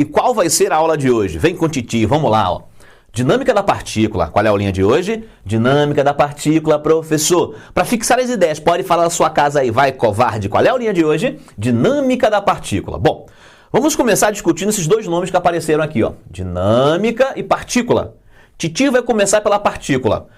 E qual vai ser a aula de hoje? Vem com Titi, vamos lá, ó. Dinâmica da partícula. Qual é a aulinha de hoje? Dinâmica da partícula, professor. Para fixar as ideias, pode falar na sua casa aí, vai, covarde. Qual é a aulinha de hoje? Dinâmica da partícula. Bom, vamos começar discutindo esses dois nomes que apareceram aqui, ó. Dinâmica e partícula. Titi vai começar pela partícula.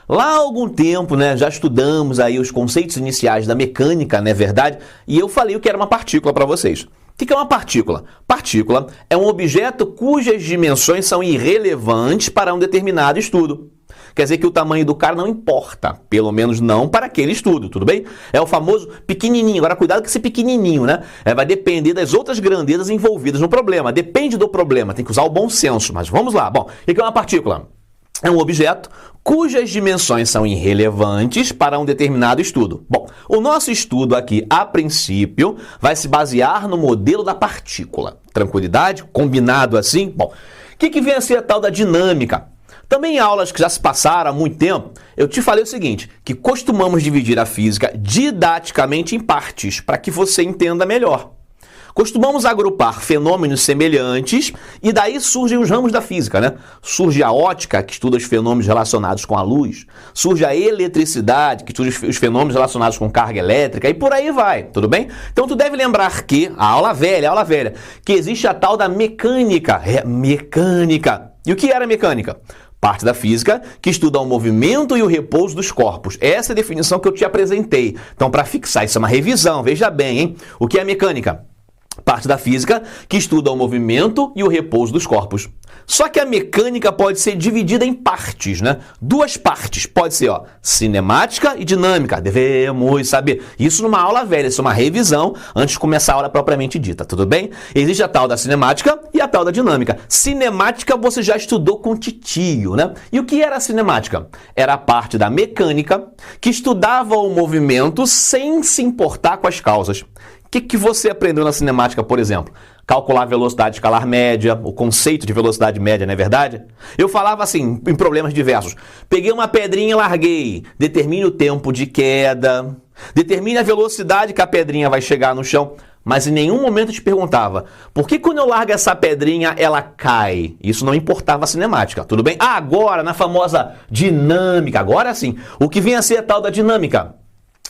Lá há algum tempo, né, já estudamos aí os conceitos iniciais da mecânica, não é verdade? E eu falei o que era uma partícula para vocês. O que é uma partícula? Partícula é um objeto cujas dimensões são irrelevantes para um determinado estudo. Quer dizer que o tamanho do cara não importa, pelo menos não para aquele estudo, tudo bem? É o famoso pequenininho. Agora, cuidado com esse pequenininho, né? Vai depender das outras grandezas envolvidas no problema. Depende do problema, tem que usar o bom senso. Mas vamos lá. Bom, o que é uma partícula? É um objeto cujas dimensões são irrelevantes para um determinado estudo. Bom, o nosso estudo aqui, a princípio, vai se basear no modelo da partícula. Tranquilidade? Combinado assim? Bom, o que vem a ser a tal da dinâmica? Também em aulas que já se passaram há muito tempo, eu te falei o seguinte, que costumamos dividir a física didaticamente em partes, para que você entenda melhor. Costumamos agrupar fenômenos semelhantes e daí surgem os ramos da física, né? Surge a ótica, que estuda os fenômenos relacionados com a luz. Surge a eletricidade, que estuda os fenômenos relacionados com carga elétrica e por aí vai, tudo bem? Então tu deve lembrar que, a aula velha, que existe a tal da mecânica. Mecânica. E o que era mecânica? Parte da física que estuda o movimento e o repouso dos corpos. Essa é a definição que eu te apresentei. Então, para fixar, isso é uma revisão, veja bem, hein? O que é mecânica? Parte da física que estuda o movimento e o repouso dos corpos. Só que a mecânica pode ser dividida em partes, né? Duas partes. Pode ser, ó, cinemática e dinâmica. Devemos saber. Isso numa aula velha, isso é uma revisão antes de começar a aula propriamente dita, tudo bem? Existe a tal da cinemática e a tal da dinâmica. Cinemática você já estudou com titio, né? E o que era a cinemática? Era a parte da mecânica que estudava o movimento sem se importar com as causas. O que você aprendeu na cinemática, por exemplo? Calcular a velocidade escalar média, o conceito de velocidade média, não é verdade? Eu falava assim, em problemas diversos. Peguei uma pedrinha e larguei. Determine o tempo de queda. Determine a velocidade que a pedrinha vai chegar no chão. Mas em nenhum momento eu te perguntava, por que quando eu largo essa pedrinha, ela cai? Isso não importava a cinemática, tudo bem? Ah, agora, na famosa dinâmica, agora sim. O que vem a ser a tal da dinâmica?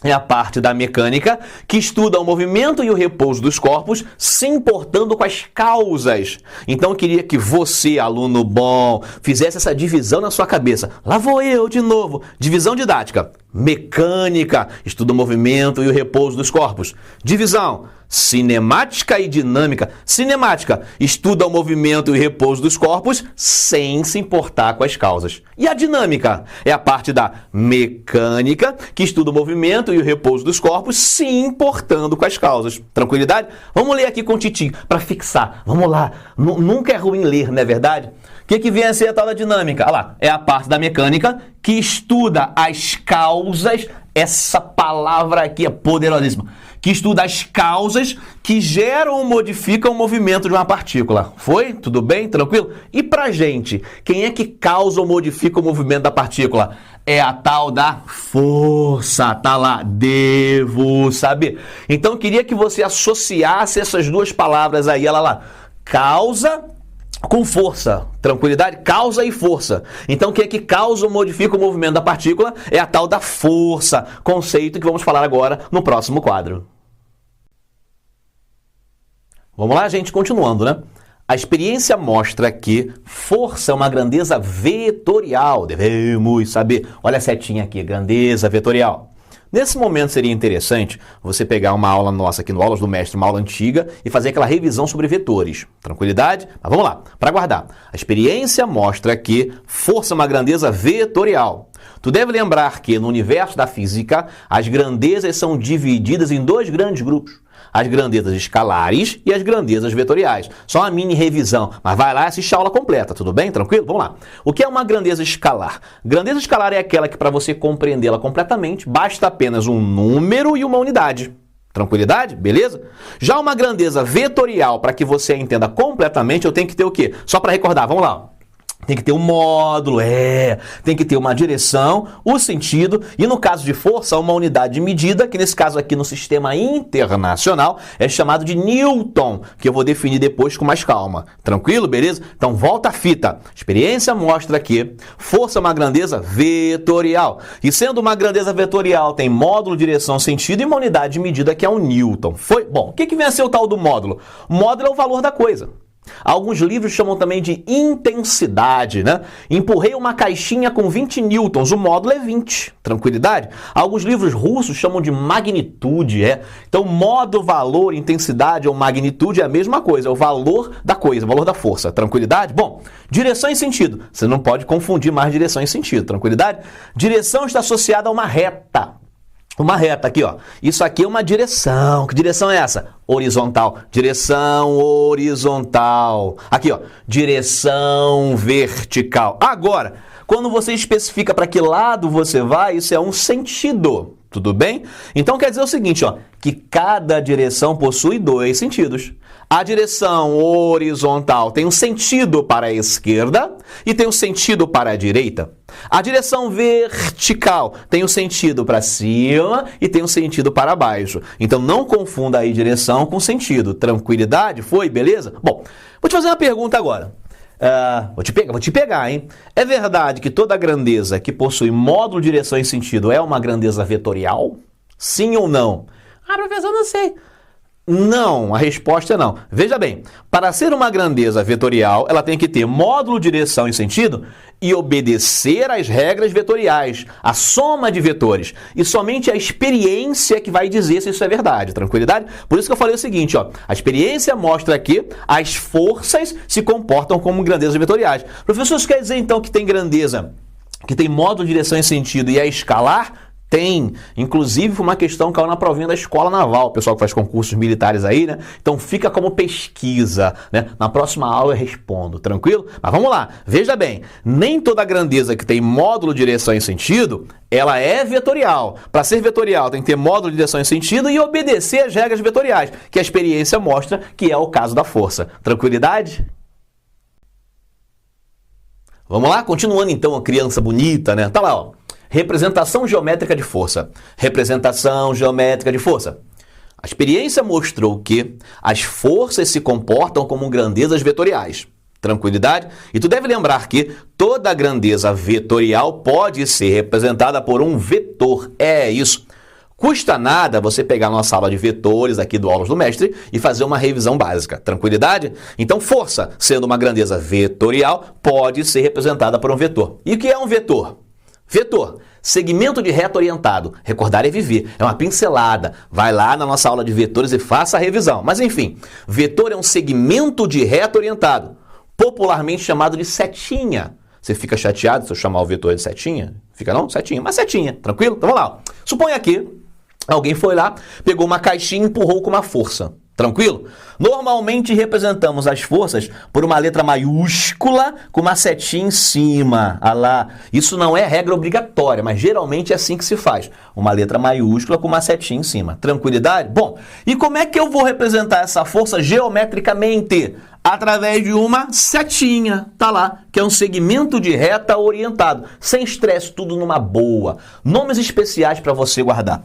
É a parte da mecânica que estuda o movimento e o repouso dos corpos, se importando com as causas. Então eu queria que você, aluno bom, fizesse essa divisão na sua cabeça. Lá vou eu de novo. Divisão didática. Mecânica, estuda o movimento e o repouso dos corpos. Divisão, cinemática e dinâmica. Cinemática, estuda o movimento e o repouso dos corpos sem se importar com as causas. E a dinâmica é a parte da mecânica que estuda o movimento e o repouso dos corpos se importando com as causas. Tranquilidade? Vamos ler aqui com o Titi para fixar. Vamos lá. Nunca é ruim ler, não é verdade? O que vem a ser a tal da dinâmica? Olha lá, é a parte da mecânica que estuda as causas, essa palavra aqui é poderosíssima, que estuda as causas que geram ou modificam o movimento de uma partícula. Foi? Tudo bem? Tranquilo? E pra gente, quem é que causa ou modifica o movimento da partícula? É a tal da força, tá lá, devo saber. Então eu queria que você associasse essas duas palavras aí, olha lá, causa com força, tranquilidade, causa e força. Então, o que é que causa ou modifica o movimento da partícula? É a tal da força, conceito que vamos falar agora no próximo quadro. Vamos lá, gente, continuando, né? A experiência mostra que força é uma grandeza vetorial. Devemos saber. Olha a setinha aqui, grandeza vetorial. Nesse momento seria interessante você pegar uma aula nossa aqui no Aulas do Mestre, uma aula antiga, e fazer aquela revisão sobre vetores. Tranquilidade? Mas vamos lá, para guardar. A experiência mostra que força é uma grandeza vetorial. Tu deve lembrar que no universo da física, as grandezas são divididas em dois grandes grupos. As grandezas escalares e as grandezas vetoriais. Só uma mini revisão, mas vai lá e assiste a aula completa, tudo bem? Tranquilo? Vamos lá. O que é uma grandeza escalar? Grandeza escalar é aquela que, para você compreendê-la completamente, basta apenas um número e uma unidade. Tranquilidade? Beleza? Já uma grandeza vetorial, para que você a entenda completamente, eu tenho que ter o quê? Só para recordar, vamos lá. Tem que ter um módulo, tem que ter uma direção, o sentido e, no caso de força, uma unidade de medida, que nesse caso aqui no sistema internacional é chamado de Newton, que eu vou definir depois com mais calma. Tranquilo? Beleza? Então volta a fita. Experiência mostra que força é uma grandeza vetorial. E sendo uma grandeza vetorial, tem módulo, direção, sentido e uma unidade de medida que é o Newton. Bom, o que vem a ser o tal do módulo? O módulo é o valor da coisa. Alguns livros chamam também de intensidade, né? Empurrei uma caixinha com 20 newtons, o módulo é 20. Tranquilidade? Alguns livros russos chamam de magnitude, Então, módulo, valor, intensidade ou magnitude é a mesma coisa, é o valor da coisa, o valor da força. Tranquilidade? Bom, direção e sentido. Você não pode confundir mais direção e sentido. Tranquilidade? Direção está associada a uma reta. Uma reta aqui, ó. Isso aqui é uma direção. Que direção é essa? Horizontal. Direção horizontal. Aqui, ó. Direção vertical. Agora, quando você especifica para que lado você vai, isso é um sentido. Tudo bem? Então quer dizer o seguinte, ó, que cada direção possui dois sentidos. A direção horizontal tem um sentido para a esquerda e tem um sentido para a direita. A direção vertical tem um sentido para cima e tem um sentido para baixo. Então não confunda aí direção com sentido. Tranquilidade? Foi? Beleza? Bom, vou te fazer uma pergunta agora. Vou te pegar, hein? É verdade que toda grandeza que possui módulo, direção e sentido é uma grandeza vetorial? Sim ou não? Professor, não sei. Não, a resposta é não. Veja bem, para ser uma grandeza vetorial, ela tem que ter módulo, direção e sentido e obedecer às regras vetoriais, a soma de vetores. E somente a experiência que vai dizer se isso é verdade. Tranquilidade? Por isso que eu falei o seguinte, ó. A experiência mostra que as forças se comportam como grandezas vetoriais. Professor, isso quer dizer então que tem grandeza, que tem módulo, direção e sentido e é escalar? Tem. Inclusive, foi uma questão que caiu na provinha da Escola Naval, o pessoal que faz concursos militares aí, né? Então fica como pesquisa, né? Na próxima aula eu respondo, tranquilo? Mas vamos lá, veja bem, nem toda grandeza que tem módulo, direção e sentido, ela é vetorial. Para ser vetorial tem que ter módulo, direção e sentido e obedecer às regras vetoriais, que a experiência mostra que é o caso da força. Tranquilidade? Vamos lá? Continuando então, a criança bonita, né? Tá lá, ó. Representação geométrica de força. Representação geométrica de força. A experiência mostrou que as forças se comportam como grandezas vetoriais. Tranquilidade? E tu deve lembrar que toda grandeza vetorial pode ser representada por um vetor. É isso. Custa nada você pegar a nossa aula de vetores aqui do Aulas do Mestre e fazer uma revisão básica. Tranquilidade? Então, força, sendo uma grandeza vetorial, pode ser representada por um vetor. E o que é um vetor? Vetor, segmento de reta orientado. Recordar é viver, é uma pincelada. Vai lá na nossa aula de vetores e faça a revisão. Mas enfim, vetor é um segmento de reta orientado, popularmente chamado de setinha. Você fica chateado se eu chamar o vetor de setinha? Fica não? Setinha, mas setinha, tranquilo? Então vamos lá. Suponha que alguém foi lá, pegou uma caixinha e empurrou com uma força. Tranquilo? Normalmente representamos as forças por uma letra maiúscula com uma setinha em cima. Ah lá. Isso não é regra obrigatória, mas geralmente é assim que se faz. Uma letra maiúscula com uma setinha em cima. Tranquilidade? Bom, e como é que eu vou representar essa força geometricamente? Através de uma setinha, tá lá, que é um segmento de reta orientado. Sem estresse, tudo numa boa. Nomes especiais para você guardar.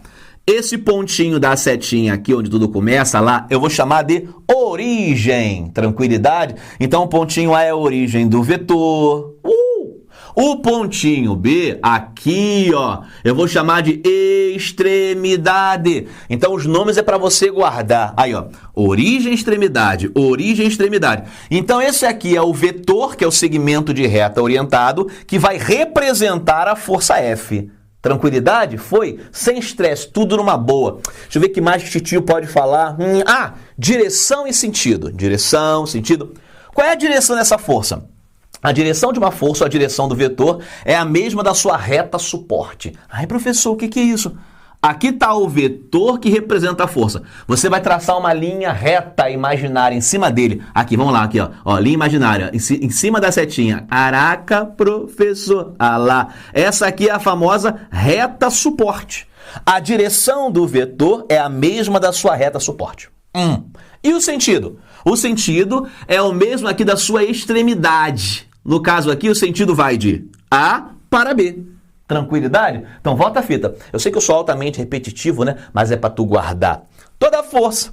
Esse pontinho da setinha aqui, onde tudo começa lá, eu vou chamar de origem. Tranquilidade? Então, o pontinho A é a origem do vetor. O pontinho B, aqui, ó, eu vou chamar de extremidade. Então, os nomes é para você guardar. Aí, ó, origem, extremidade, origem, extremidade. Então, esse aqui é o vetor, que é o segmento de reta orientado, que vai representar a força F. Tranquilidade? Foi? Sem estresse, tudo numa boa. Deixa eu ver o que mais que o titio pode falar. Direção e sentido. Direção, sentido. Qual é a direção dessa força? A direção de uma força, a direção do vetor, é a mesma da sua reta suporte. Ai, professor, o que é isso? Aqui está o vetor que representa a força. Você vai traçar uma linha reta imaginária em cima dele. Aqui, vamos lá, aqui, ó, linha imaginária, em cima da setinha. Caraca, professor. Ah lá. Essa aqui é a famosa reta suporte. A direção do vetor é a mesma da sua reta suporte. E o sentido? O sentido é o mesmo aqui da sua extremidade. No caso aqui, o sentido vai de A para B. Tranquilidade? Então volta a fita. Eu sei que eu sou altamente repetitivo, né? Mas é para tu guardar. Toda força,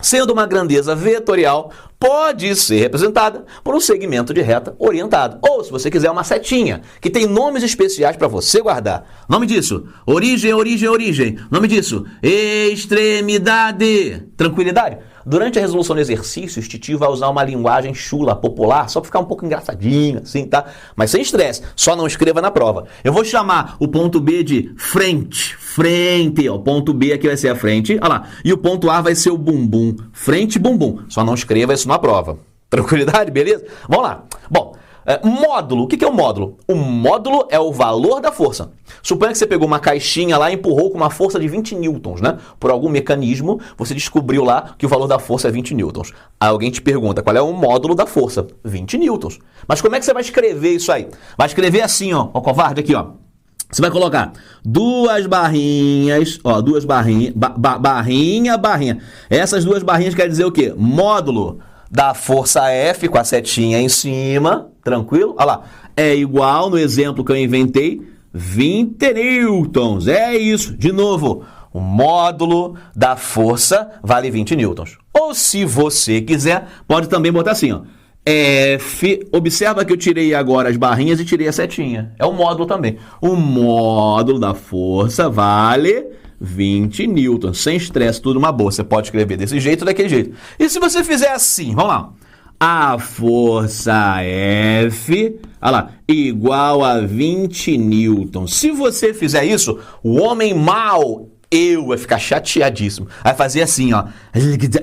sendo uma grandeza vetorial, pode ser representada por um segmento de reta orientado. Ou, se você quiser, uma setinha, que tem nomes especiais para você guardar. Nome disso, origem, origem, origem. Nome disso, extremidade. Tranquilidade? Durante a resolução de exercícios, Titi vai usar uma linguagem chula, popular, só para ficar um pouco engraçadinho, assim, tá? Mas sem estresse, só não escreva na prova. Eu vou chamar o ponto B de frente, frente, ó, o ponto B aqui vai ser a frente, olha lá, e o ponto A vai ser o bumbum, frente, bumbum, só não escreva isso na prova. Tranquilidade, beleza? Vamos lá. Bom, módulo, o que é um módulo? O módulo é o valor da força. Suponha que você pegou uma caixinha lá e empurrou com uma força de 20 newtons, né? Por algum mecanismo, você descobriu lá que o valor da força é 20 newtons. Aí alguém te pergunta, qual é o módulo da força? 20 newtons. Mas como é que você vai escrever isso aí? Vai escrever assim, ó, covarde, aqui, ó. Você vai colocar duas barrinhas, ó, duas barrinhas, barrinha, barrinha. Essas duas barrinhas quer dizer o quê? Módulo da força F com a setinha em cima, tranquilo? Olha lá, é igual, no exemplo que eu inventei, 20 newtons. É isso, de novo, o módulo da força vale 20 newtons. Ou se você quiser, pode também botar assim, ó, F, observa que eu tirei agora as barrinhas e tirei a setinha. É o módulo também. O módulo da força vale 20 newtons. Sem estresse, tudo uma boa. Você pode escrever desse jeito ou daquele jeito. E se você fizer assim, vamos lá. A força F, olha lá, igual a 20 newtons. Se você fizer isso, o homem mau, eu, vai ficar chateadíssimo. Vai fazer assim, ó.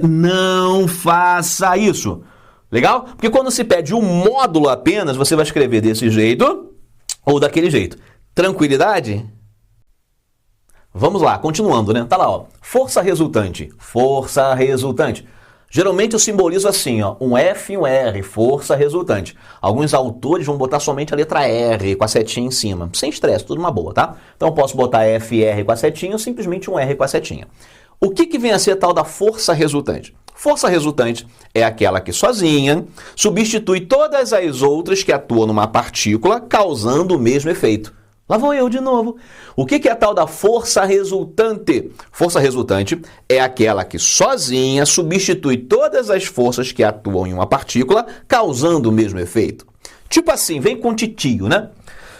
Não faça isso. Legal? Porque quando se pede um módulo apenas, você vai escrever desse jeito ou daquele jeito. Tranquilidade? Vamos lá, continuando, né? Tá lá, ó. Força resultante. Força resultante. Geralmente eu simbolizo assim, ó, um F e um R, força resultante. Alguns autores vão botar somente a letra R com a setinha em cima. Sem estresse, tudo uma boa, tá? Então eu posso botar F e R com a setinha ou simplesmente um R com a setinha. O que vem a ser a tal da força resultante? Força resultante é aquela que sozinha substitui todas as outras que atuam numa partícula, causando o mesmo efeito. Lá vou eu de novo. O que é a tal da força resultante? Força resultante é aquela que sozinha substitui todas as forças que atuam em uma partícula, causando o mesmo efeito. Tipo assim, vem com titio, né?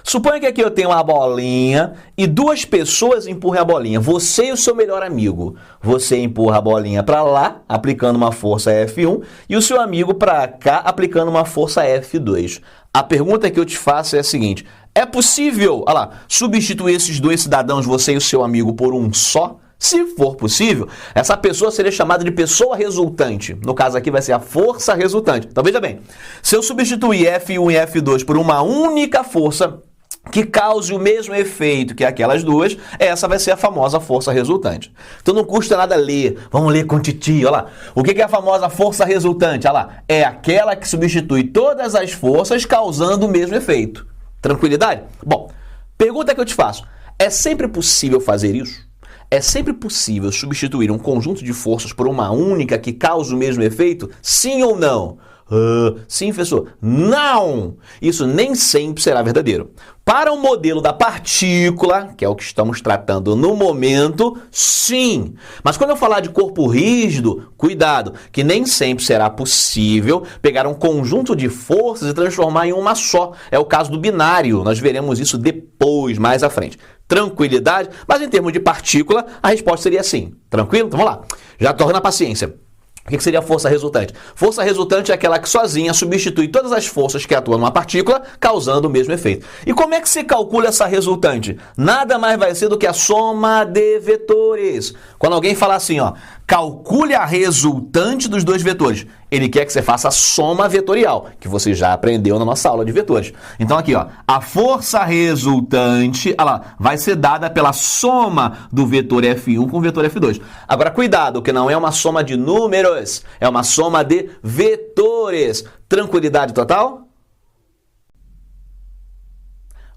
Suponha que aqui eu tenho uma bolinha e duas pessoas empurram a bolinha. Você e o seu melhor amigo. Você empurra a bolinha para lá, aplicando uma força F1, e o seu amigo para cá, aplicando uma força F2. A pergunta que eu te faço é a seguinte: é possível, olha lá, substituir esses dois cidadãos, você e o seu amigo, por um só? Se for possível, essa pessoa seria chamada de pessoa resultante. No caso aqui vai ser a força resultante. Então veja bem, se eu substituir F1 e F2 por uma única força que cause o mesmo efeito que aquelas duas, essa vai ser a famosa força resultante. Então não custa nada ler. Vamos ler com titio, olha lá. O que é a famosa força resultante? Olha lá, é aquela que substitui todas as forças causando o mesmo efeito. Tranquilidade? Bom, pergunta que eu te faço. É sempre possível fazer isso? É sempre possível substituir um conjunto de forças por uma única que cause o mesmo efeito? Sim ou não? Sim, professor. Não! Isso nem sempre será verdadeiro. Para o modelo da partícula, que é o que estamos tratando no momento, sim. Mas quando eu falar de corpo rígido, cuidado, que nem sempre será possível pegar um conjunto de forças e transformar em uma só. É o caso do binário. Nós veremos isso depois, mais à frente. Tranquilidade? Mas em termos de partícula, a resposta seria sim. Tranquilo? Então vamos lá. Já torna a paciência. O que seria a força resultante? Força resultante é aquela que sozinha substitui todas as forças que atuam numa partícula, causando o mesmo efeito. E como é que se calcula essa resultante? Nada mais vai ser do que a soma de vetores. Quando alguém falar assim, ó, calcule a resultante dos dois vetores, ele quer que você faça a soma vetorial, que você já aprendeu na nossa aula de vetores. Então aqui, ó, a força resultante, olha lá, vai ser dada pela soma do vetor F1 com o vetor F2. Agora, cuidado, que não é uma soma de números, é uma soma de vetores. Tranquilidade total?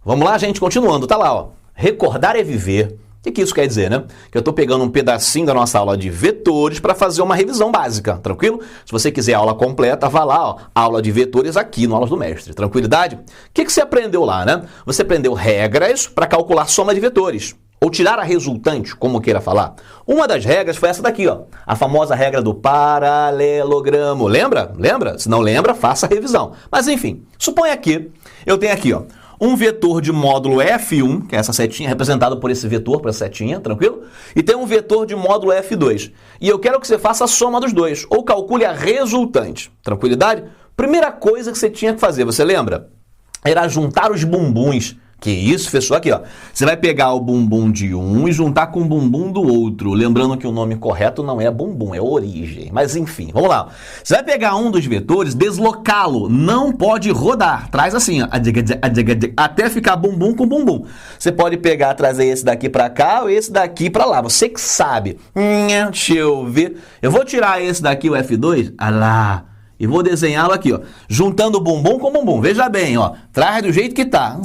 Vamos lá, gente, continuando, tá lá, ó. Recordar é viver. que isso quer dizer, né? Que eu estou pegando um pedacinho da nossa aula de vetores para fazer uma revisão básica, tranquilo? Se você quiser a aula completa, vá lá, ó, aula de vetores aqui no Aulas do Mestre, tranquilidade? O que você aprendeu lá, né? Você aprendeu regras para calcular soma de vetores, ou tirar a resultante, como queira falar. Uma das regras foi essa daqui, ó, a famosa regra do paralelogramo. Lembra? Lembra? Se não lembra, faça a revisão. Mas enfim, suponha que eu tenho aqui, ó, um vetor de módulo F1, que é essa setinha, representado por esse vetor, por essa setinha, tranquilo? E tem um vetor de módulo F2. E eu quero que você faça a soma dos dois, ou calcule a resultante. Tranquilidade? Primeira coisa que você tinha que fazer, você lembra? Era juntar os bumbuns. Que isso, professor? Aqui, ó. Você vai pegar o bumbum de um e juntar com o bumbum do outro. Lembrando que o nome correto não é bumbum, é origem. Mas enfim, vamos lá. Você vai pegar um dos vetores, deslocá-lo. Não pode rodar. Traz assim, ó, até ficar bumbum com bumbum. Você pode pegar, trazer esse daqui pra cá ou esse daqui pra lá. Você que sabe. Deixa eu ver. Eu vou tirar esse daqui, o F2. Ah lá. E vou desenhá-lo aqui, ó, juntando bumbum com bumbum. Veja bem, ó, traz do jeito que tá.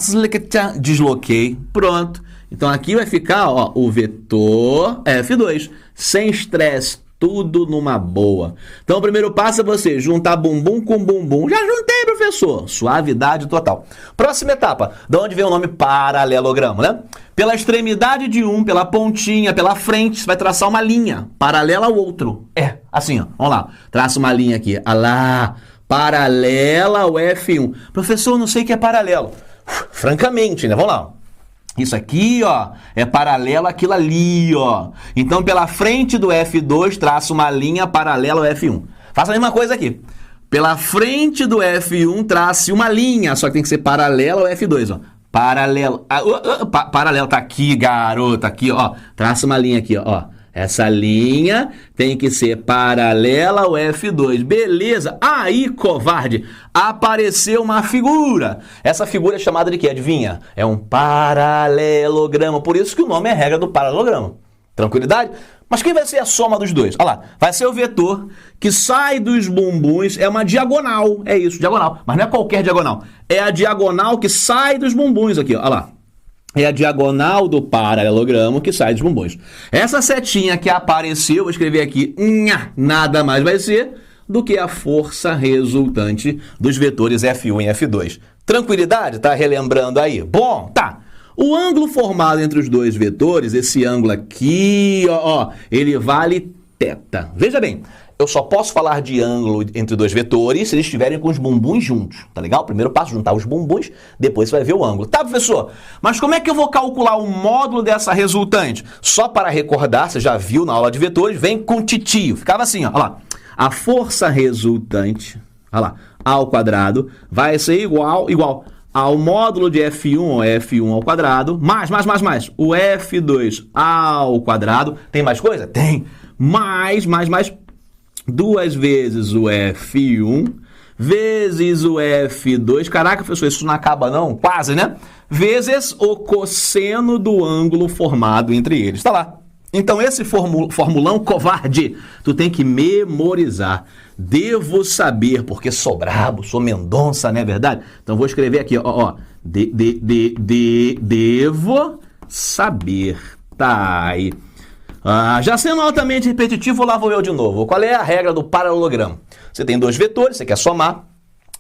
Desloquei, pronto. Então aqui vai ficar, ó, o vetor F2, sem estresse, tudo numa boa. Então o primeiro passo é você juntar bumbum com bumbum. Já juntei, professor. Suavidade total. Próxima etapa, de onde vem o nome paralelogramo, né? Pela extremidade de um, pela pontinha, pela frente, você vai traçar uma linha paralela ao outro. É, assim, ó. Vamos lá. Traça uma linha aqui. Ah lá, paralela ao F1. Professor, não sei o que é paralelo. Francamente, né? Vamos lá. Isso aqui, ó, é paralelo àquilo ali, ó. Então, pela frente do F2, traça uma linha paralela ao F1. Faça a mesma coisa aqui. Pela frente do F1, trace uma linha, só que tem que ser paralela ao F2, ó. Paralelo. Paralelo, tá aqui, garoto, aqui, ó. Traça uma linha aqui, ó. Essa linha tem que ser paralela ao F2. Beleza? Aí, covarde, apareceu uma figura. Essa figura é chamada de quê? Adivinha? É um paralelogramo. Por isso que o nome é regra do paralelogramo. Tranquilidade? Mas quem vai ser a soma dos dois? Olha lá, vai ser o vetor que sai dos bumbuns, é uma diagonal. É isso, diagonal. Mas não é qualquer diagonal. É a diagonal que sai dos bumbuns aqui, ó. Olha lá. É a diagonal do paralelogramo que sai dos bumbuns. Essa setinha que apareceu, vou escrever aqui, nada mais vai ser do que a força resultante dos vetores F1 e F2. Tranquilidade? Tá relembrando aí? Bom, tá. O ângulo formado entre os dois vetores, esse ângulo aqui, ó, ele vale θ. Veja bem, eu só posso falar de ângulo entre dois vetores se eles estiverem com os bumbuns juntos, tá legal? Primeiro passo, juntar os bumbuns, depois você vai ver o ângulo. Tá, professor? Mas como é que eu vou calcular o módulo dessa resultante? Só para recordar, você já viu na aula de vetores, vem com titio. Ficava assim, ó lá. A força resultante, olha lá, ao quadrado, vai ser igual ao módulo de F1, ou F1 ao quadrado, mais, o F2 ao quadrado. Tem mais coisa? Tem. Mais, duas vezes o F1, vezes o F2. Caraca, professor, isso não acaba não? Quase, né? Vezes o cosseno do ângulo formado entre eles. Tá lá. Então, esse formulão covarde, tu tem que memorizar. Devo saber, porque sou brabo, sou Mendonça, não é verdade? Então, vou escrever aqui, ó. Devo saber. Tá aí. Já sendo altamente repetitivo, lá vou eu de novo. Qual é a regra do paralelogramo? Você tem dois vetores, você quer somar.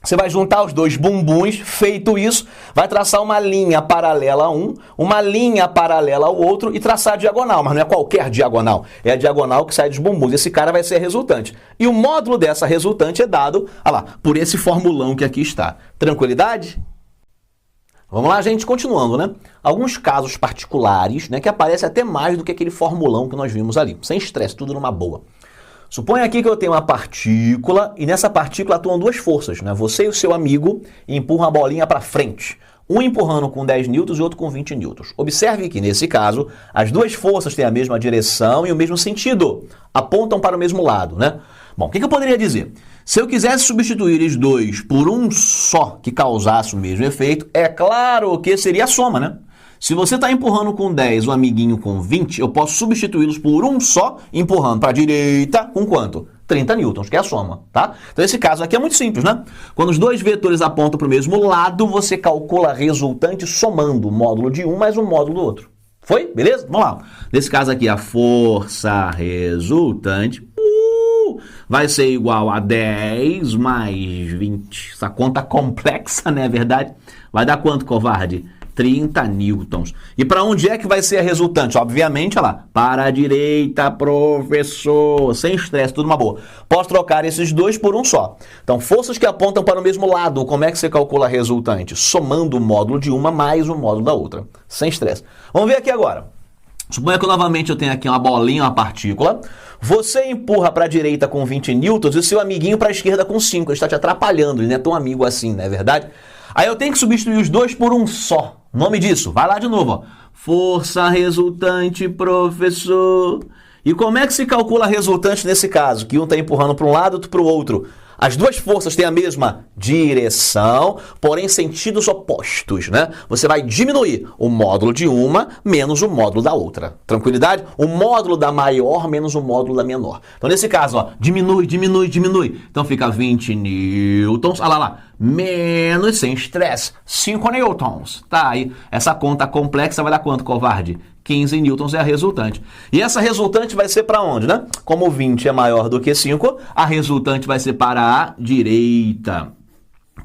Você vai juntar os dois bumbuns, feito isso, vai traçar uma linha paralela a um, uma linha paralela ao outro e traçar a diagonal, mas não é qualquer diagonal, é a diagonal que sai dos bumbuns. Esse cara vai ser a resultante. E o módulo dessa resultante é dado, olha lá, por esse formulão que aqui está. Tranquilidade? Vamos lá, gente, continuando, né? Alguns casos particulares, né, que aparecem até mais do que aquele formulão que nós vimos ali. Sem estresse, tudo numa boa. Suponha aqui que eu tenho uma partícula e nessa partícula atuam duas forças, né? Você e o seu amigo empurram a bolinha para frente. Um empurrando com 10 newtons e outro com 20 newtons. Observe que, nesse caso, as duas forças têm a mesma direção e o mesmo sentido. Apontam para o mesmo lado, né? Bom, o que eu poderia dizer? Se eu quisesse substituir os dois por um só que causasse o mesmo efeito, é claro que seria a soma, né? Se você está empurrando com 10, o amiguinho com 20, eu posso substituí-los por um só, empurrando para a direita com quanto? 30 newtons, que é a soma, tá? Então esse caso aqui é muito simples, né? Quando os dois vetores apontam para o mesmo lado, você calcula a resultante somando o módulo de um mais o módulo do outro. Foi? Beleza? Vamos lá. Nesse caso aqui, a força resultante vai ser igual a 10 mais 20. Essa conta complexa, não é verdade? Vai dar quanto, covarde? 30 newtons. E para onde é que vai ser a resultante? Obviamente, olha lá, para a direita, professor. Sem estresse, tudo uma boa. Posso trocar esses dois por um só. Então, forças que apontam para o mesmo lado. Como é que você calcula a resultante? Somando o módulo de uma mais o módulo da outra. Sem estresse. Vamos ver aqui agora. Suponha que novamente eu tenho aqui uma bolinha, uma partícula. Você empurra para a direita com 20 newtons e o seu amiguinho para a esquerda com 5. Ele está te atrapalhando, ele não é tão amigo assim, não é verdade? Aí eu tenho que substituir os dois por um só. Nome disso, vai lá de novo, ó. Força resultante, professor. E como é que se calcula a resultante nesse caso? Que um está empurrando para um lado, outro para o outro. As duas forças têm a mesma direção, porém sentidos opostos, né? Você vai diminuir o módulo de uma menos o módulo da outra. Tranquilidade? O módulo da maior menos o módulo da menor. Então, nesse caso, ó, diminui. Então, fica 20 newtons, olha lá, menos, sem estresse, 5 newtons. Tá aí. Essa conta complexa vai dar quanto, covarde? 15 newtons é a resultante. E essa resultante vai ser para onde, né? Como 20 é maior do que 5, a resultante vai ser para a direita.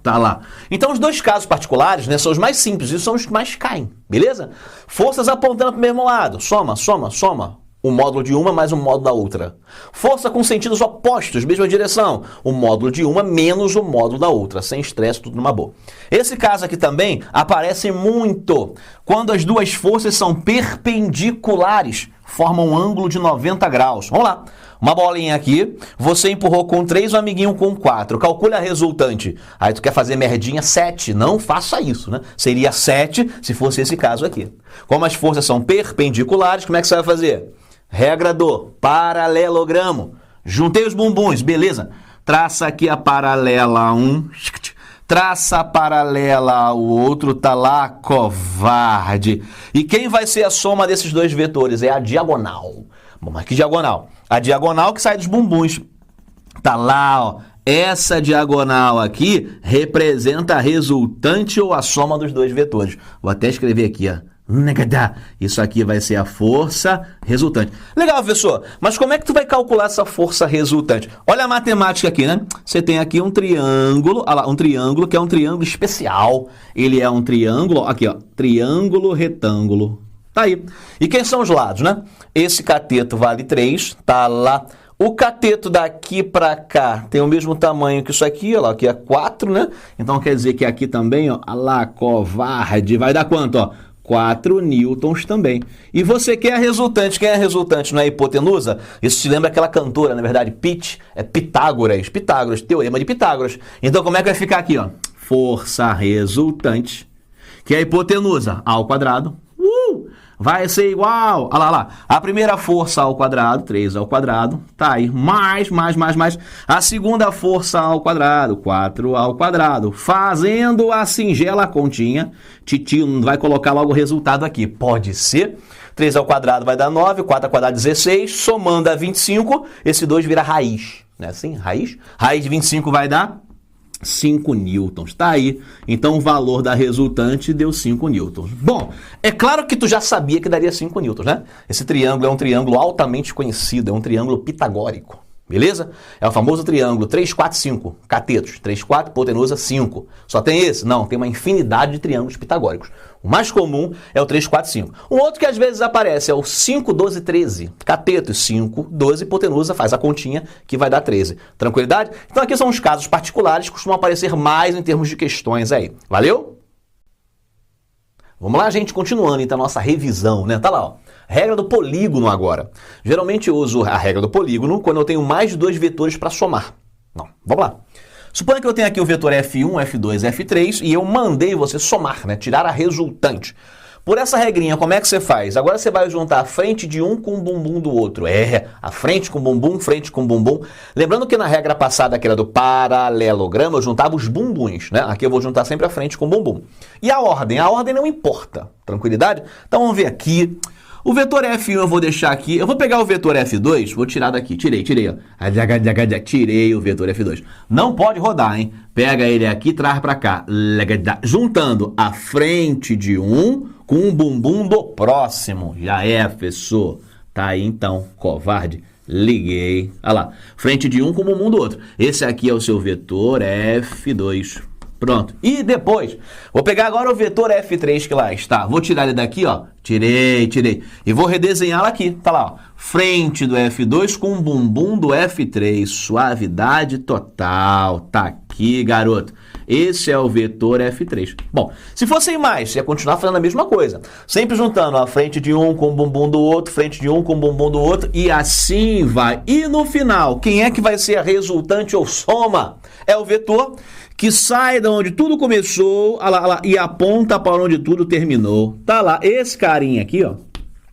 Tá lá. Então, os dois casos particulares, né, são os mais simples e são os que mais caem, beleza? Forças apontando para o mesmo lado. Soma. O módulo de uma mais o módulo da outra. Força com sentidos opostos, mesma direção. O módulo de uma menos o módulo da outra. Sem estresse, tudo numa boa. Esse caso aqui também aparece muito quando as duas forças são perpendiculares, formam um ângulo de 90 graus. Vamos lá. Uma bolinha aqui, você empurrou com 3, o amiguinho com 4. Calcule a resultante. Aí tu quer fazer merdinha 7. Não faça isso, né? Seria 7 se fosse esse caso aqui. Como as forças são perpendiculares, como é que você vai fazer? Regra do paralelogramo. Juntei os bumbuns, beleza. Traça aqui a paralela a um. Traça a paralela ao outro, tá lá, covarde. E quem vai ser a soma desses dois vetores? É a diagonal. Bom, mas que diagonal? A diagonal que sai dos bumbuns. Tá lá, ó. Essa diagonal aqui representa a resultante ou a soma dos dois vetores. Vou até escrever aqui, ó. Isso aqui vai ser a força resultante. Legal, professor, mas como é que tu vai calcular essa força resultante? Olha a matemática aqui, né? Você tem aqui um triângulo, olha lá, um triângulo que é um triângulo especial. Ele é um triângulo, aqui ó, triângulo retângulo. Tá aí. E quem são os lados, né? Esse cateto vale 3, tá lá. O cateto daqui para cá tem o mesmo tamanho que isso aqui, ó, aqui é 4, né? Então quer dizer que aqui também, ó, lá, covarde, vai dar quanto, ó? 4 newtons também. E você quer a resultante. Quem é a resultante? Não é a hipotenusa? Isso te lembra aquela cantora, na verdade, é Pitágoras. Pitágoras, teorema de Pitágoras. Então, como é que vai ficar aqui, ó? Força resultante, que é a hipotenusa, a ao quadrado. Vai ser igual, olha lá. A primeira força ao quadrado, 3 ao quadrado, tá aí, mais. A segunda força ao quadrado, 4 ao quadrado. Fazendo a singela continha, Titio vai colocar logo o resultado aqui. Pode ser. 3 ao quadrado vai dar 9, 4 ao quadrado 16, somando a 25, esse 2 vira raiz. Não é assim? Raiz? Raiz de 25 vai dar 5 newtons, tá aí. Então o valor da resultante deu 5 newtons. Bom, é claro que tu já sabia que daria 5 newtons, né? Esse triângulo é um triângulo altamente conhecido, é um triângulo pitagórico, beleza? É o famoso triângulo 3, 4, 5, catetos, 3, 4, hipotenusa, 5. Só tem esse? Não, tem uma infinidade de triângulos pitagóricos. O mais comum é o 3, 4, 5. Um outro que às vezes aparece é o 5, 12, 13. Cateto, 5, 12, hipotenusa, faz a continha que vai dar 13. Tranquilidade? Então aqui são os casos particulares que costumam aparecer mais em termos de questões aí. Valeu? Vamos lá, gente, continuando então a nossa revisão, né? Tá lá, ó. Regra do polígono agora. Geralmente eu uso a regra do polígono quando eu tenho mais de 2 vetores para somar. Não, vamos lá. Suponha que eu tenho aqui o vetor F1, F2, F3 e eu mandei você somar, né? Tirar a resultante. Por essa regrinha, como é que você faz? Agora você vai juntar a frente de um com o bumbum do outro. A frente com bumbum, frente com bumbum. Lembrando que na regra passada, que era do paralelograma, eu juntava os bumbuns, né? Aqui eu vou juntar sempre a frente com o bumbum. E a ordem? A ordem não importa. Tranquilidade? Então vamos ver aqui. O vetor F1 eu vou deixar aqui. Eu vou pegar o vetor F2, vou tirar daqui. Tirei, ó. Tirei o vetor F2. Não pode rodar, hein? Pega ele aqui e traz para cá. Juntando a frente de um com o bumbum do próximo. Já é, professor. Tá aí então, covarde. Liguei. Olha lá, frente de um com o bumbum do outro. Esse aqui é o seu vetor F2. Pronto. E depois, vou pegar agora o vetor F3 que lá está. Vou tirar ele daqui, ó. Tirei. E vou redesenhá-lo aqui. Tá lá, ó. Frente do F2 com o bumbum do F3. Suavidade total. Tá aqui, garoto. Esse é o vetor F3. Bom, se fossem mais, ia continuar fazendo a mesma coisa. Sempre juntando a frente de um com o bumbum do outro, frente de um com o bumbum do outro, e assim vai. E no final, quem é que vai ser a resultante ou soma? É o vetor que sai de onde tudo começou, e aponta para onde tudo terminou. Tá lá, esse carinha aqui, ó,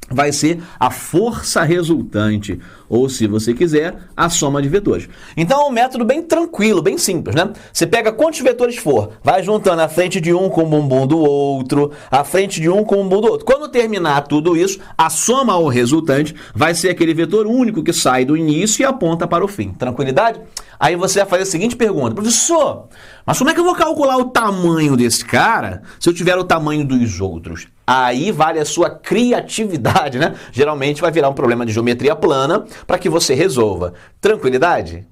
vai ser a força resultante, ou se você quiser, a soma de vetores. Então é um método bem tranquilo, bem simples, né? Você pega quantos vetores for, vai juntando a frente de um com o bumbum do outro, a frente de um com o bumbum do outro. Quando terminar tudo isso, a soma ou resultante vai ser aquele vetor único que sai do início e aponta para o fim. Tranquilidade? Aí você vai fazer a seguinte pergunta: professor, mas como é que eu vou calcular o tamanho desse cara se eu tiver o tamanho dos outros? Aí vale a sua criatividade, né? Geralmente vai virar um problema de geometria plana para que você resolva. Tranquilidade?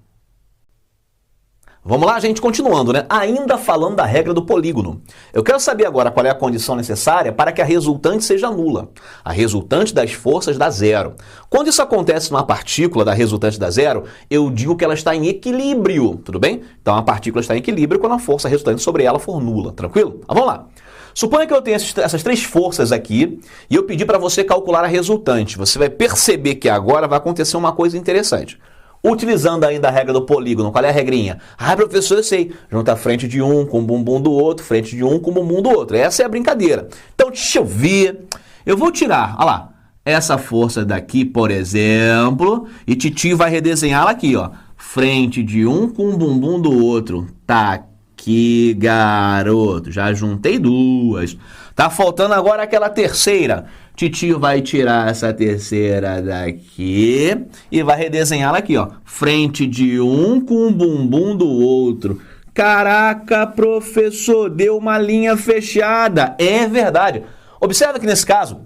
Vamos lá, gente, continuando, né? Ainda falando da regra do polígono. Eu quero saber agora qual é a condição necessária para que a resultante seja nula. A resultante das forças dá zero. Quando isso acontece numa partícula da resultante dá zero, eu digo que ela está em equilíbrio, tudo bem? Então a partícula está em equilíbrio quando a força resultante sobre ela for nula, tranquilo? Vamos lá. Suponha que eu tenha essas três forças aqui e eu pedi para você calcular a resultante. Você vai perceber que agora vai acontecer uma coisa interessante. Utilizando ainda a regra do polígono, qual é a regrinha? Ah, professor, eu sei. Junta a frente de um com o bumbum do outro, frente de um com o bumbum do outro. Essa é a brincadeira. Então, deixa eu ver. Eu vou tirar, olha lá, essa força daqui, por exemplo, e Titi vai redesenhá-la aqui, ó. Frente de um com o bumbum do outro. Tá aqui, garoto. Já juntei duas. Tá faltando agora aquela terceira. Titio vai tirar essa terceira daqui e vai redesenhá-la aqui, ó. Frente de um com o bumbum do outro. Caraca, professor, deu uma linha fechada. É verdade. Observa que nesse caso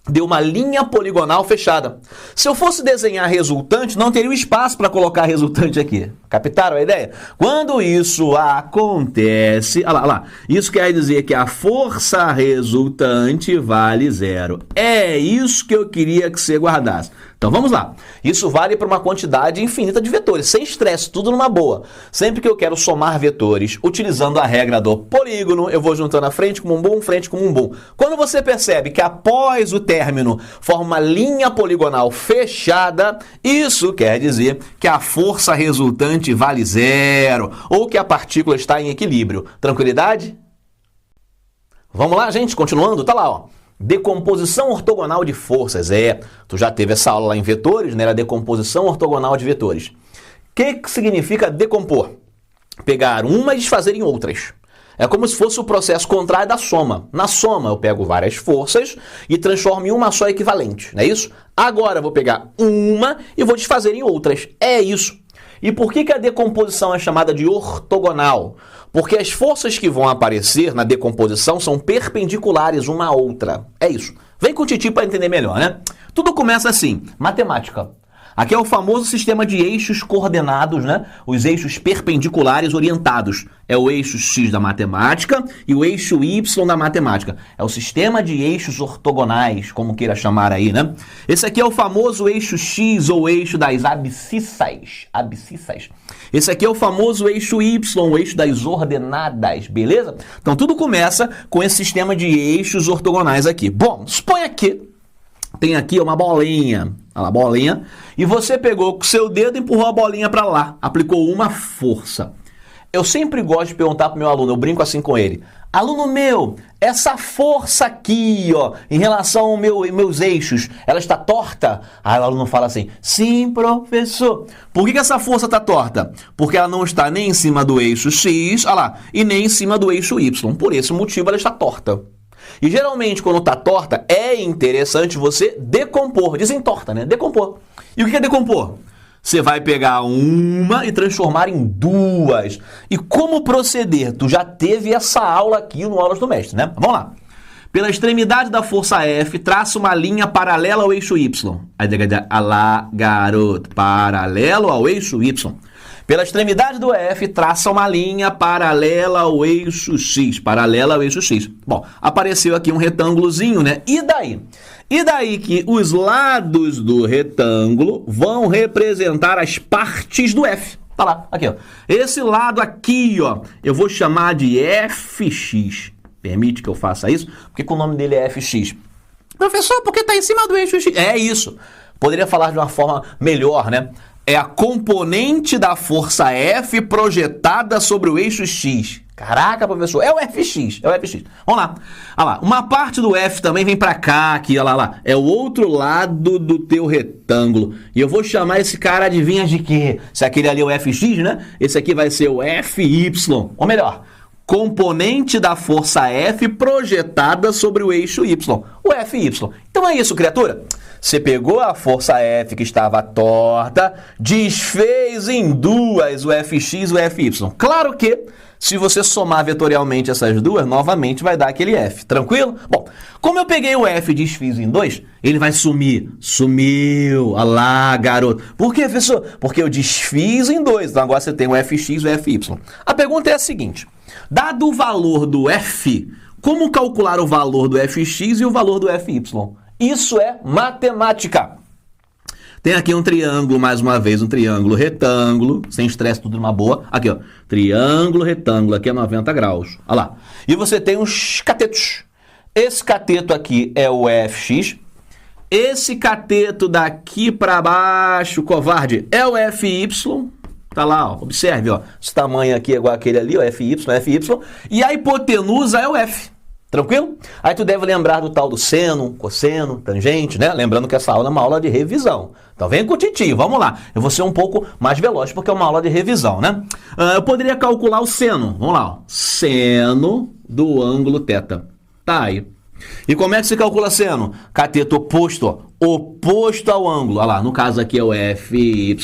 deu uma linha poligonal fechada. Se eu fosse desenhar a resultante, não teria espaço para colocar a resultante aqui. Captaram a ideia? Quando isso acontece, olha lá, isso quer dizer que a força resultante vale zero. É isso que eu queria que você guardasse. Então vamos lá. Isso vale para uma quantidade infinita de vetores, sem estresse, tudo numa boa. Sempre que eu quero somar vetores, utilizando a regra do polígono, eu vou juntando a frente com o bumbum, frente com o bumbum. Quando você percebe que após o término forma uma linha poligonal fechada, isso quer dizer que a força resultante vale zero, ou que a partícula está em equilíbrio. Tranquilidade? Vamos lá, gente, continuando, tá lá, ó. Decomposição ortogonal de forças. Tu já teve essa aula lá em vetores, né? Era decomposição ortogonal de vetores. O que significa decompor? Pegar uma e desfazer em outras. É como se fosse o processo contrário da soma. Na soma, eu pego várias forças e transformo em uma só equivalente, não é isso? Agora eu vou pegar uma e vou desfazer em outras. É isso. E por que a decomposição é chamada de ortogonal? Porque as forças que vão aparecer na decomposição são perpendiculares uma à outra. É isso. Vem com o Titi para entender melhor, né? Tudo começa assim, matemática. Aqui é o famoso sistema de eixos coordenados, né? Os eixos perpendiculares orientados. É o eixo X da matemática e o eixo Y da matemática. É o sistema de eixos ortogonais, como queira chamar aí, né? Esse aqui é o famoso eixo X ou eixo das abscissas. Esse aqui é o famoso eixo Y, o eixo das ordenadas, beleza? Então tudo começa com esse sistema de eixos ortogonais aqui. Bom, suponha que tem aqui uma bolinha, olha lá, bolinha, e você pegou com o seu dedo e empurrou a bolinha para lá, aplicou uma força. Eu sempre gosto de perguntar para o meu aluno, eu brinco assim com ele: aluno meu, essa força aqui, ó, em relação aos meus eixos, ela está torta? Aí o aluno fala assim: sim, professor. Por que essa força está torta? Porque ela não está nem em cima do eixo X, olha lá, e nem em cima do eixo Y. Por esse motivo ela está torta. E geralmente, quando está torta, é interessante você decompor. Desentorta, né? Decompor. E o que é decompor? Você vai pegar uma e transformar em duas. E como proceder? Tu já teve essa aula aqui no Aulas do Mestre, né? Vamos lá. Pela extremidade da força F, traça uma linha paralela ao eixo Y. Aí, lá, garoto, paralelo ao eixo Y. Pela extremidade do F, traça uma linha paralela ao eixo X. Paralela ao eixo X. Bom, apareceu aqui um retângulozinho, né? E daí? E daí que os lados do retângulo vão representar as partes do F. Tá lá, aqui, ó. Esse lado aqui, ó, eu vou chamar de FX. Permite que eu faça isso? Porque o nome dele é FX. Professor, porque tá em cima do eixo X? É isso. Poderia falar de uma forma melhor, né? É a componente da força F projetada sobre o eixo X. Caraca, professor, é o FX, é o FX. Vamos lá. Olha lá, uma parte do F também vem pra cá, aqui, olha lá. É o outro lado do teu retângulo. E eu vou chamar esse cara, adivinha de quê? Se aquele ali é o FX, né? Esse aqui vai ser o FY. Ou melhor, componente da força F projetada sobre o eixo Y. O FY. Então é isso, criatura. Você pegou a força F que estava torta, desfez em duas o Fx e o Fy. Claro que, se você somar vetorialmente essas duas, novamente vai dar aquele F. Tranquilo? Bom, como eu peguei o F e desfiz em dois, ele vai sumir. Sumiu. Olha lá, garoto. Por quê, professor? Porque eu desfiz em dois. Então agora você tem o Fx e o Fy. A pergunta é a seguinte. Dado o valor do F, como calcular o valor do Fx e o valor do Fy? Isso é matemática. Tem aqui um triângulo, mais uma vez, um triângulo retângulo, sem estresse, tudo numa boa. Aqui, ó, triângulo retângulo, aqui é 90 graus. Olha lá. E você tem uns catetos. Esse cateto aqui é o Fx. Esse cateto daqui para baixo, covarde, é o Fy. Tá lá, ó, observe, ó. Esse tamanho aqui é igual aquele ali, ó, Fy. E a hipotenusa é o F. Tranquilo? Aí tu deve lembrar do tal do seno, cosseno, tangente, né? Lembrando que essa aula é uma aula de revisão. Então vem com o titio, vamos lá. Eu vou ser um pouco mais veloz porque é uma aula de revisão, né? Eu poderia calcular o seno. Vamos lá, ó. Seno do ângulo θ. Tá aí. E como é que se calcula seno? Cateto oposto, ó. Oposto ao ângulo. Olha lá, no caso aqui é o Fy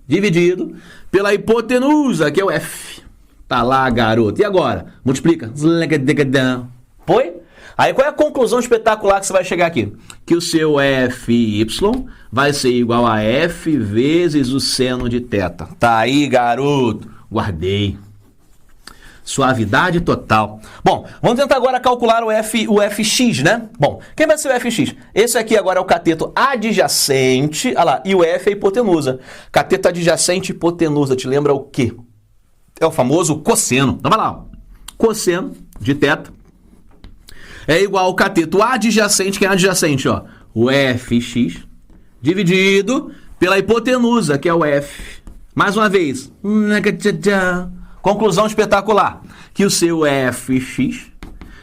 dividido pela hipotenusa, que é o F. Tá lá, garoto. E agora? Multiplica. Foi? Aí qual é a conclusão espetacular que você vai chegar aqui? Que o seu Fy vai ser igual a F vezes o seno de θ. Tá aí, garoto. Guardei. Suavidade total. Bom, vamos tentar agora calcular o Fx, né? Bom, quem vai ser o Fx? Esse aqui agora é o cateto adjacente. Olha lá, e o F é a hipotenusa. Cateto adjacente e hipotenusa, te lembra o quê? É o famoso cosseno. Então vai lá, ó. Cosseno de θ é igual ao cateto adjacente, que é adjacente, ó, o Fx, dividido pela hipotenusa, que é o F. Mais uma vez. Conclusão espetacular. Que o seu Fx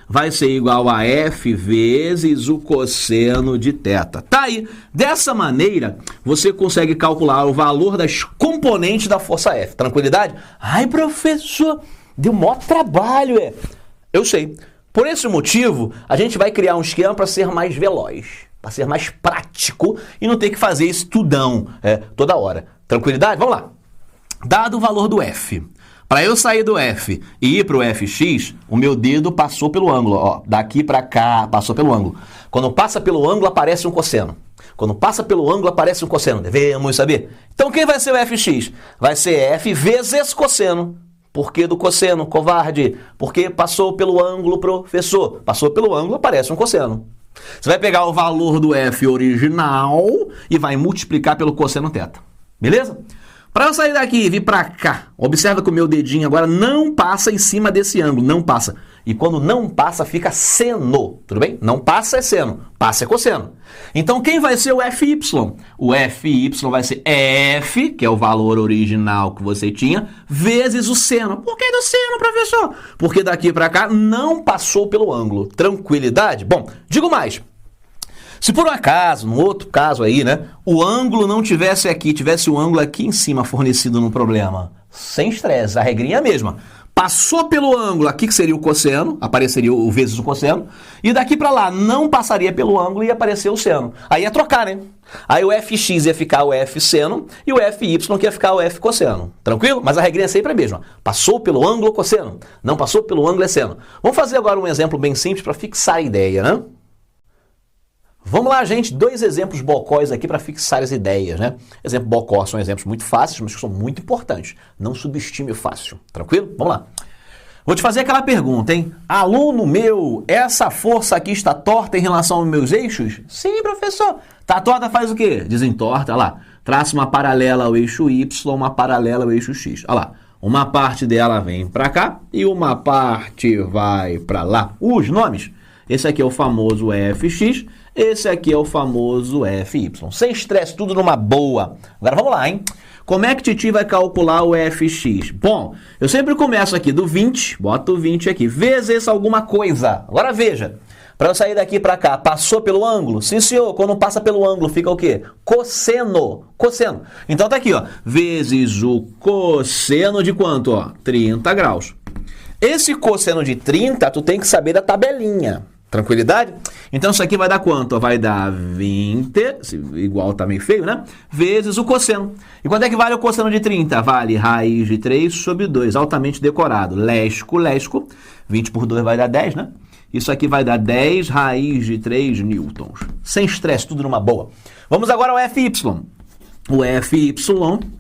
vai ser igual a F vezes o cosseno de θ. Tá aí. Dessa maneira, você consegue calcular o valor das componentes da força F. Tranquilidade? Ai, professor, deu maior trabalho, é. Eu sei. Por esse motivo, a gente vai criar um esquema para ser mais veloz, para ser mais prático e não ter que fazer esse tudão toda hora. Tranquilidade? Vamos lá. Dado o valor do F, para eu sair do F e ir para o Fx, o meu dedo passou pelo ângulo. Ó, daqui para cá, passou pelo ângulo. Quando passa pelo ângulo, aparece um cosseno. Quando passa pelo ângulo, aparece um cosseno. Devemos saber. Então, quem vai ser o Fx? Vai ser F vezes cosseno. Por que do cosseno, covarde? Porque passou pelo ângulo, professor. Passou pelo ângulo, aparece um cosseno. Você vai pegar o valor do F original e vai multiplicar pelo cosseno θ. Beleza? Para eu sair daqui e vir para cá, observa que o meu dedinho agora não passa em cima desse ângulo, não passa. E quando não passa, fica seno, tudo bem? Não passa é seno, passa é cosseno. Então, quem vai ser o Fy? O Fy vai ser F, que é o valor original que você tinha, vezes o seno. Por que do seno, professor? Porque daqui para cá não passou pelo ângulo. Tranquilidade? Bom, digo mais. Se por um acaso, num outro caso aí, né, o ângulo não tivesse aqui, tivesse o ângulo aqui em cima fornecido no problema, sem estresse, a regrinha é a mesma. passou pelo ângulo, aqui que seria o cosseno, apareceria o vezes o cosseno, e daqui para lá não passaria pelo ângulo e ia aparecer o seno. Aí ia trocar, né? Aí o fx ia ficar o f seno e o fy que ia ficar o f cosseno. Tranquilo? Mas a regrinha sempre é a mesma. Passou pelo ângulo, cosseno. Não passou pelo ângulo, é seno. Vamos fazer agora um exemplo bem simples para fixar a ideia, né? Vamos lá, gente, 2 exemplos bocós aqui para fixar as ideias, né? Exemplo bocó são exemplos muito fáceis, mas que são muito importantes. Não subestime o fácil, tranquilo? Vamos lá. Vou te fazer aquela pergunta, hein? Aluno meu, essa força aqui está torta em relação aos meus eixos? Sim, professor. Tá torta, faz o quê? Desentorta, olha lá. Traça uma paralela ao eixo Y, uma paralela ao eixo X. Olha lá. Uma parte dela vem para cá e uma parte vai para lá. Os nomes. Esse aqui é o famoso fx, esse aqui é o famoso fy. Sem estresse, tudo numa boa. Agora vamos lá, hein? Como é que Titi vai calcular o fx? Bom, eu sempre começo aqui do 20, boto o 20 aqui, vezes alguma coisa. Agora veja, para eu sair daqui para cá, passou pelo ângulo? Sim, senhor, quando passa pelo ângulo fica o quê? Cosseno. Cosseno. Então tá aqui, ó, vezes o cosseno de quanto? Ó, 30 graus. Esse cosseno de 30, tu tem que saber da tabelinha. Tranquilidade? Então isso aqui vai dar quanto? Vai dar 20, igual tá meio feio, né? Vezes o cosseno. E quanto é que vale o cosseno de 30? Vale raiz de 3 sobre 2, altamente decorado. Lesco, lesco. 20 por 2 vai dar 10, né? Isso aqui vai dar 10 raiz de 3 newtons. Sem estresse, tudo numa boa. Vamos agora ao fy. O fy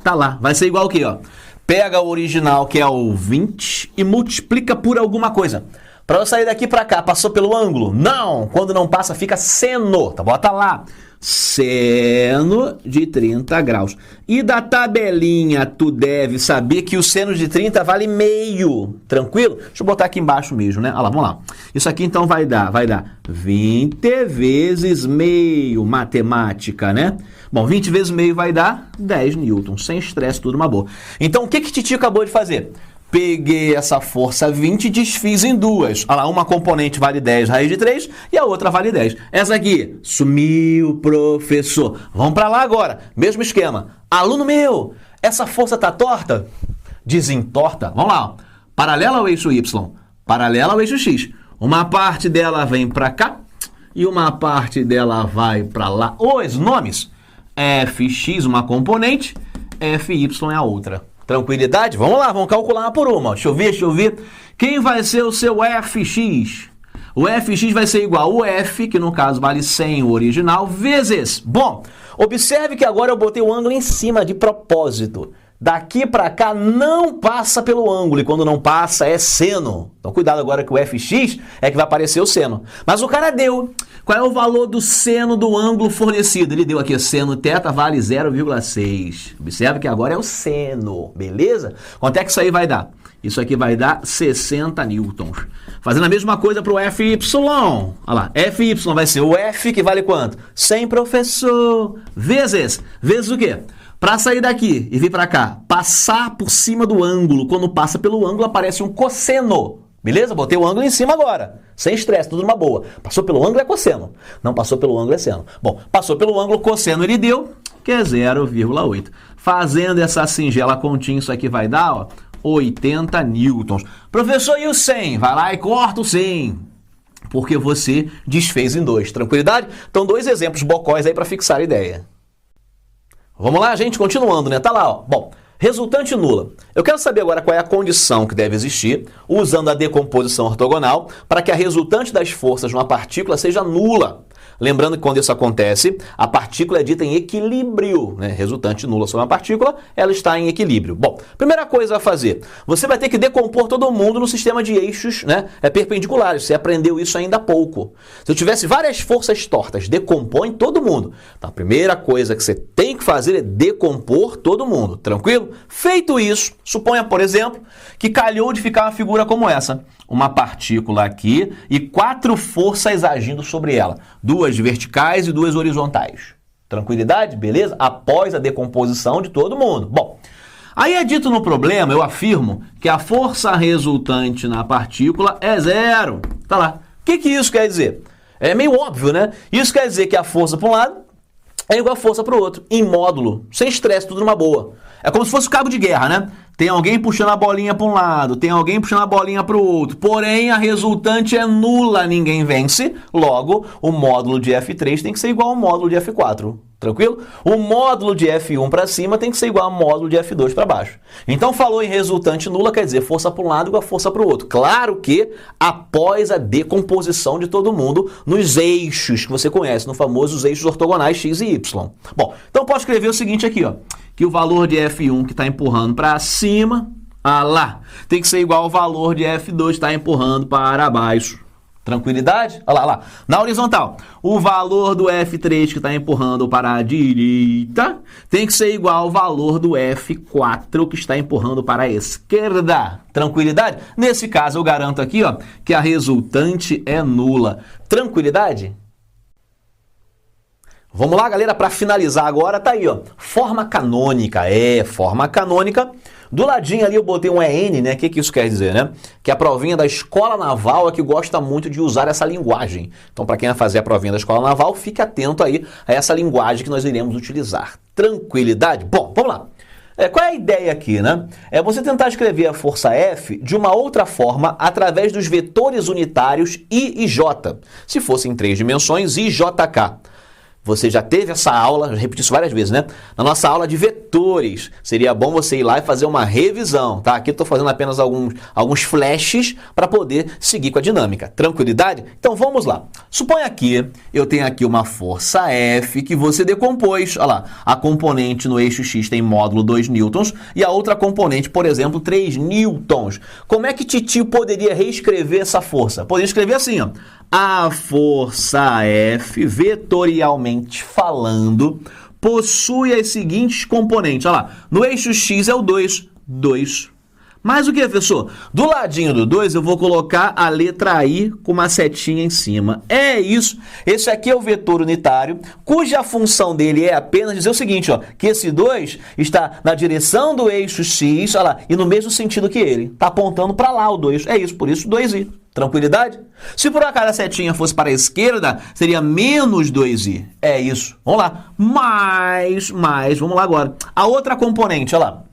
tá lá. Vai ser igual aqui, ó. Pega o original, que é o 20, e multiplica por alguma coisa. Para eu sair daqui para cá, passou pelo ângulo? Não! Quando não passa, fica seno. Tá, bota lá. Seno de 30 graus. E da tabelinha, tu deve saber que o seno de 30 vale meio. Tranquilo? Deixa eu botar aqui embaixo mesmo, né? Olha lá, vamos lá. Isso aqui então vai dar 20 vezes meio, matemática, né? Bom, 20 vezes meio vai dar 10 newtons. Sem estresse, tudo uma boa. Então, o que Titi acabou de fazer? Peguei essa força 20 e desfiz em duas. Olha lá, uma componente vale 10 raiz de 3 e a outra vale 10. Essa aqui, sumiu, professor. Vamos para lá agora. Mesmo esquema. Aluno meu, essa força tá torta? Desentorta. Vamos lá. Ó. Paralela ao eixo Y, paralela ao eixo X. Uma parte dela vem para cá e uma parte dela vai para lá. Os nomes. Fx, uma componente, Fy é a outra. Tranquilidade? Vamos lá, vamos calcular uma por uma. Deixa eu ver. Quem vai ser o seu fx? O fx vai ser igual ao f, que no caso vale 100 o original, vezes... Bom, observe que agora eu botei o ângulo em cima de propósito. Daqui para cá não passa pelo ângulo, e quando não passa é seno. Então cuidado agora que o fx é que vai aparecer o seno. Mas o cara deu. Qual é o valor do seno do ângulo fornecido? Ele deu aqui, seno θ vale 0,6. Observe que agora é o seno, beleza? Quanto é que isso aí vai dar? Isso aqui vai dar 60 newtons. Fazendo a mesma coisa para o fy. Olha lá, fy vai ser o f, que vale quanto? 100, professor. Vezes o quê? Para sair daqui e vir para cá, passar por cima do ângulo. Quando passa pelo ângulo, aparece um cosseno. Beleza? Botei o ângulo em cima agora. Sem estresse, tudo numa boa. Passou pelo ângulo é cosseno. Não passou pelo ângulo é seno. Bom, passou pelo ângulo, cosseno ele deu, que é 0,8. Fazendo essa singela continha, isso aqui vai dar, ó, 80 newtons. Professor, e o 100? Vai lá e corta o 100. Porque você desfez em 2. Tranquilidade? Então, 2 exemplos bocóis aí para fixar a ideia. Vamos lá, gente, continuando, né? Tá lá, ó. Bom, resultante nula. Eu quero saber agora qual é a condição que deve existir, usando a decomposição ortogonal, para que a resultante das forças numa partícula seja nula. Lembrando que quando isso acontece, a partícula é dita em equilíbrio, né? Resultante nula sobre uma partícula, ela está em equilíbrio. Bom, primeira coisa a fazer, você vai ter que decompor todo mundo no sistema de eixos, né? Perpendiculares. Você aprendeu isso ainda há pouco. Se eu tivesse várias forças tortas, decompõe todo mundo. Então, a primeira coisa que você tem que fazer é decompor todo mundo, tranquilo? Feito isso, suponha, por exemplo, que calhou de ficar uma figura como essa. Uma partícula aqui e 4 forças agindo sobre ela. 2 verticais e 2 horizontais. Tranquilidade? Beleza? Após a decomposição de todo mundo. Bom, aí é dito no problema, eu afirmo, que a força resultante na partícula é 0. Tá lá. O que isso quer dizer? É meio óbvio, né? Isso quer dizer que a força para um lado é igual a força para o outro, em módulo, sem estresse, tudo numa boa. É como se fosse o cabo de guerra, né? Tem alguém puxando a bolinha para um lado, tem alguém puxando a bolinha para o outro, porém a resultante é nula, ninguém vence, logo o módulo de F3 tem que ser igual ao módulo de F4, tranquilo? O módulo de F1 para cima tem que ser igual ao módulo de F2 para baixo. Então falou em resultante nula, quer dizer força para um lado igual a força para o outro. Claro que após a decomposição de todo mundo nos eixos que você conhece, no famoso eixos ortogonais x e y. Bom, então posso escrever o seguinte aqui, ó, que o valor de F1 que está empurrando para cima, lá, tem que ser igual ao valor de F2 que está empurrando para baixo. Tranquilidade? Olha lá, lá. Na horizontal, o valor do F3 que está empurrando para a direita tem que ser igual ao valor do F4 que está empurrando para a esquerda. Tranquilidade? Nesse caso, eu garanto aqui, ó, que a resultante é nula. Tranquilidade? Vamos lá, galera, para finalizar agora, tá aí, ó, forma canônica, forma canônica. Do ladinho ali eu botei um EN, né? O que isso quer dizer, né? Que a provinha da Escola Naval é que gosta muito de usar essa linguagem. Então, para quem vai fazer a provinha da Escola Naval, fique atento aí a essa linguagem que nós iremos utilizar. Tranquilidade? Bom, vamos lá. Qual é a ideia aqui, né? É você tentar escrever a força F de uma outra forma através dos vetores unitários I e J. Se fosse em 3 dimensões, I, J, K. Você já teve essa aula, eu repeti isso várias vezes, né? Na nossa aula de vetores. Seria bom você ir lá e fazer uma revisão, tá? Aqui eu estou fazendo apenas alguns flashes para poder seguir com a dinâmica. Tranquilidade? Então vamos lá. Suponha que eu tenho aqui uma força F que você decompôs. Olha lá, a componente no eixo X tem módulo 2 newtons e a outra componente, por exemplo, 3 newtons. Como é que Titio poderia reescrever essa força? Poderia escrever assim, ó. A força F, vetorialmente falando, possui as seguintes componentes. Olha lá, no eixo X é o 2, 2. Mais o que, professor? Do ladinho do 2 eu vou colocar a letra I com uma setinha em cima. É isso. Esse aqui é o vetor unitário, cuja função dele é apenas dizer o seguinte, ó, que esse 2 está na direção do eixo X, olha lá, e no mesmo sentido que ele. Está apontando para lá o 2. É isso, por isso 2i. Tranquilidade? Se por acaso a setinha fosse para a esquerda, seria menos 2i. É isso. Vamos lá. Mais, vamos lá agora. A outra componente, olha lá.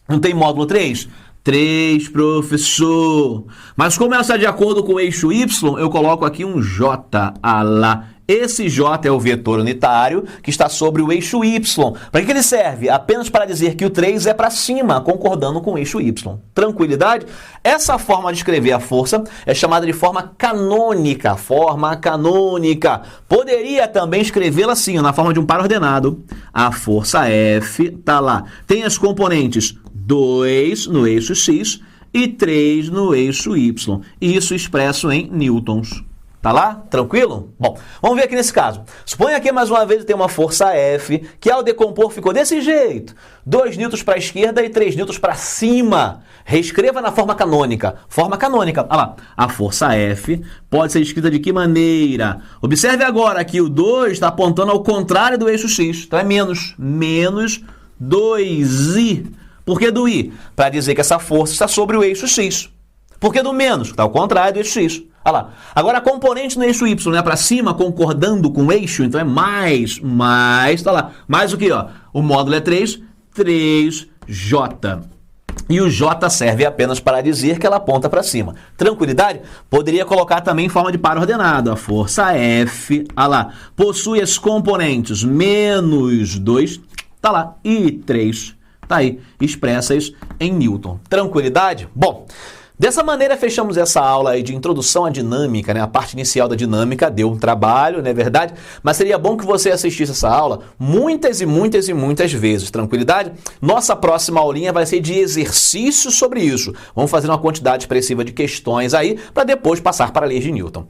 Não tem módulo 3? 3, professor. Mas como ela está de acordo com o eixo Y, eu coloco aqui um J. Lá. Esse J é o vetor unitário que está sobre o eixo Y. Para que ele serve? Apenas para dizer que o 3 é para cima, concordando com o eixo Y. Tranquilidade? Essa forma de escrever a força é chamada de forma canônica. Forma canônica. Poderia também escrevê-la assim, na forma de um par ordenado. A força F está lá. Tem as componentes 2 no eixo X e 3 no eixo Y. Isso expresso em newtons. Tá lá? Tranquilo? Bom, vamos ver aqui nesse caso. Suponha que mais uma vez eu tenho uma força F, que ao decompor ficou desse jeito. 2 newtons para a esquerda e 3 newtons para cima. Reescreva na forma canônica. Forma canônica. Olha lá. A força F pode ser escrita de que maneira? Observe agora que o 2 está apontando ao contrário do eixo X. Então é menos 2i. Por que do i? Para dizer que essa força está sobre o eixo X. Por que do menos? Está ao contrário do eixo X. Olha lá. Agora a componente no eixo Y, né, para cima, concordando com o eixo, então é mais, tá lá. Mais o que, ó? O módulo é 3, 3J. E o J serve apenas para dizer que ela aponta para cima. Tranquilidade? Poderia colocar também em forma de par ordenado. A força F, olha lá, possui as componentes menos 2, tá lá, e 3, tá aí, expressas em newton. Tranquilidade? Bom, dessa maneira, fechamos essa aula aí de introdução à dinâmica, né? A parte inicial da dinâmica deu um trabalho, não é verdade? Mas seria bom que você assistisse essa aula muitas vezes, tranquilidade? Nossa próxima aulinha vai ser de exercícios sobre isso. Vamos fazer uma quantidade expressiva de questões aí, para depois passar para a lei de Newton.